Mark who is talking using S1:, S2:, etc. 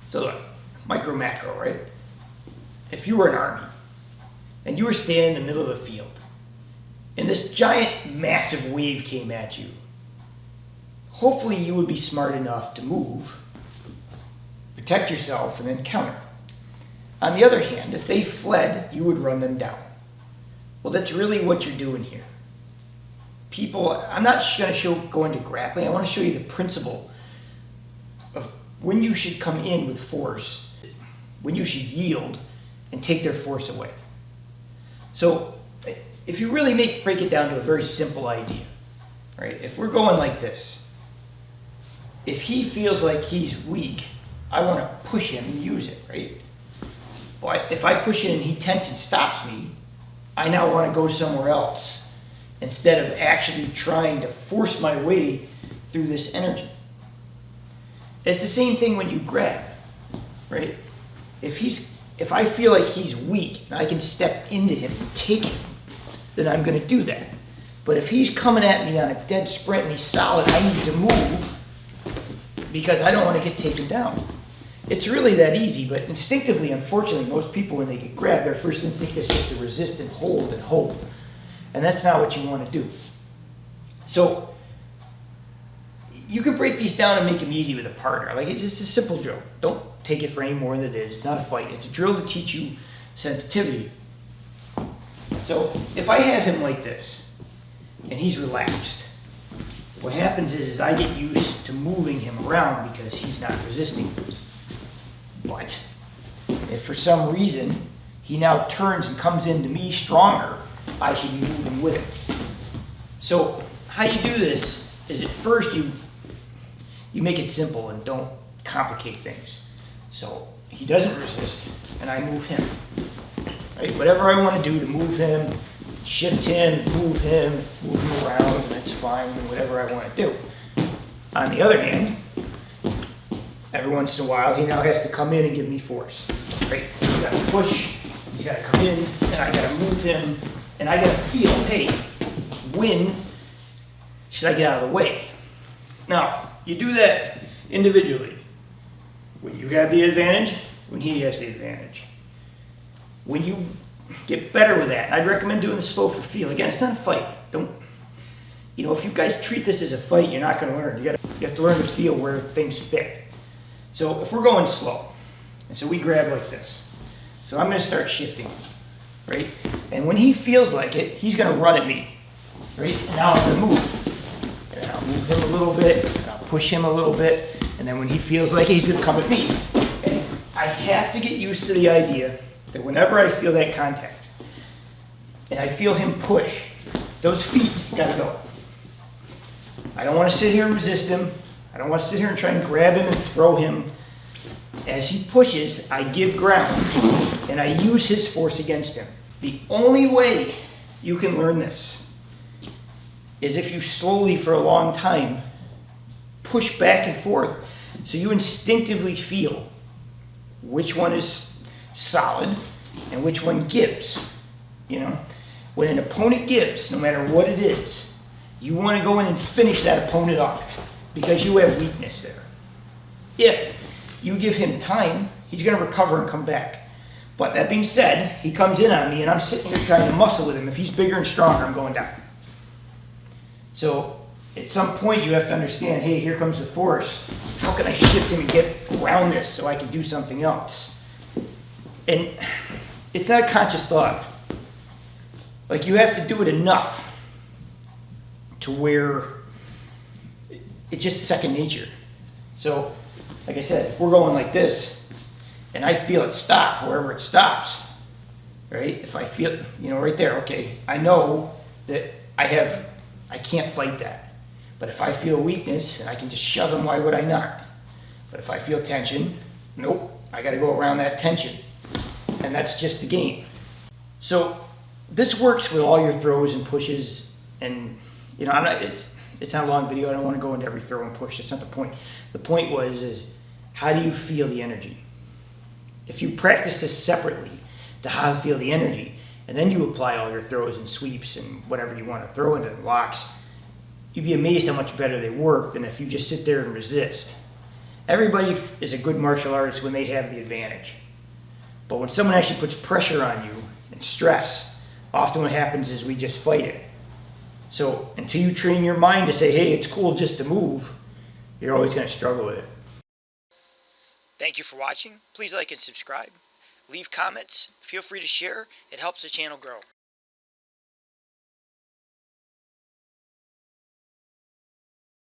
S1: So look, micro macro, right? If you were an army and you were standing in the middle of the field and this giant massive wave came at you, hopefully you would be smart enough to move, protect yourself, and then counter. On the other hand, if they fled, you would run them down. Well, that's really what you're doing here. People, I'm not going to go into grappling. I want to show you the principle of when you should come in with force, when you should yield and take their force away. So if you really break it down to a very simple idea, right? If we're going like this, if he feels like he's weak, I want to push him and use it, right? But if I push in and he tenses and stops me, I now want to go somewhere else instead of actually trying to force my way through this energy. It's the same thing when you grab, right? If I feel like he's weak and I can step into him and take him, then I'm going to do that. But if he's coming at me on a dead sprint and he's solid, I need to move because I don't want to get taken down. It's really that easy, but instinctively, unfortunately, most people, when they get grabbed, their first instinct is just to resist and hold and hope. And that's not what you want to do. So you can break these down and make them easy with a partner. Like, it's just a simple drill. Don't take it for any more than it is. It's not a fight. It's a drill to teach you sensitivity. So if I have him like this, and he's relaxed, what happens is I get used to moving him around because he's not resisting. But if for some reason he now turns and comes into me stronger, I should be moving with him. So how you do this is at first you make it simple and don't complicate things. So he doesn't resist and I move him. Right? Whatever I want to do to move him, shift him, move him around, and that's fine, and whatever I want to do. On the other hand, every once in a while, he now has to come in and give me force. Right? He's got to push, he's got to come in, and I got to move him, and I got to feel, hey, when should I get out of the way? Now, you do that individually. When you have the advantage, when he has the advantage. When you get better with that, I'd recommend doing the slow for feel. Again, it's not a fight. If you guys treat this as a fight, you're not going to learn. You have to learn to feel where things fit. So if we're going slow, and so we grab like this. So I'm going to start shifting, right? And when he feels like it, he's going to run at me, right? And now I'm going to move. And I'll move him a little bit, and I'll push him a little bit, and then when he feels like it, he's going to come at me. And I have to get used to the idea that whenever I feel that contact, and I feel him push, those feet got to go. I don't want to sit here and resist him. I don't want to sit here and try and grab him and throw him. As he pushes, I give ground, and I use his force against him. The only way you can learn this is if you slowly, for a long time, push back and forth so you instinctively feel which one is solid and which one gives. When an opponent gives, no matter what it is, you want to go in and finish that opponent off because you have weakness there. If you give him time, he's going to recover and come back. But that being said, he comes in on me and I'm sitting here trying to muscle with him. If he's bigger and stronger, I'm going down. So at some point you have to understand, hey, here comes the force. How can I shift him and get around this so I can do something else? And it's not a conscious thought. Like, you have to do it enough to where it's just second nature. So, like I said, if we're going like this, and I feel it stop wherever it stops, right? If I feel, right there, okay, I know that I can't fight that. But if I feel weakness, and I can just shove him, why would I not? But if I feel tension, nope, I got to go around that tension. And that's just the game. So this works with all your throws and pushes, and it's not a long video. I don't want to go into every throw and push. That's not the point. The point is how do you feel the energy? If you practice this separately to how to feel the energy, and then you apply all your throws and sweeps and whatever you want to throw into locks, you'd be amazed how much better they work than if you just sit there and resist. Everybody is a good martial artist when they have the advantage. But when someone actually puts pressure on you and stress, often what happens is we just fight it. So until you train your mind to say, hey, it's cool just to move, you're always going to struggle with it. Thank you for watching. Please like and subscribe. Leave comments. Feel free to share. It helps the channel grow.